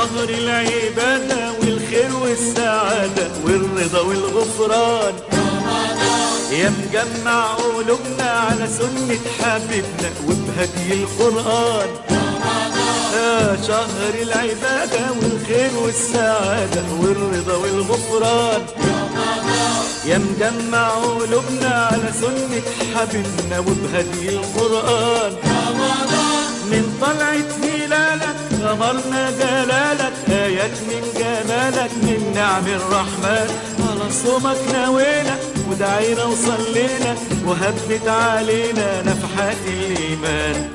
شهر العبادة والخير والسعادة والرضا والغفران. يا مجمع قلوبنا على سنة حبيبنا وبهدي القرآن. يا شهر العبادة والخير والسعادة والرضا والغفران. يا مجمع قلوبنا على سنة حبيبنا وبهدي القرآن. من طلعة هلالك غمرنا جلالك، آيات من جمالك من نعم الرحمن. على صومك نوينا ودعينا وصلينا وهبت علينا نفحات الإيمان.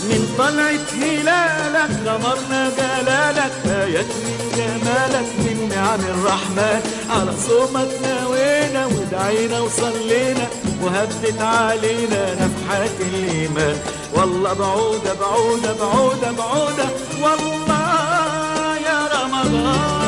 من طلعة هلالك غمرنا جلالك، آيات من جمالك من نعم الرحمن. على صومك نوينا ودعينا وصلينا وهبت علينا نفحات الإيمان. والله بعودة بعودة بعودة بعودة والله يا رمضان.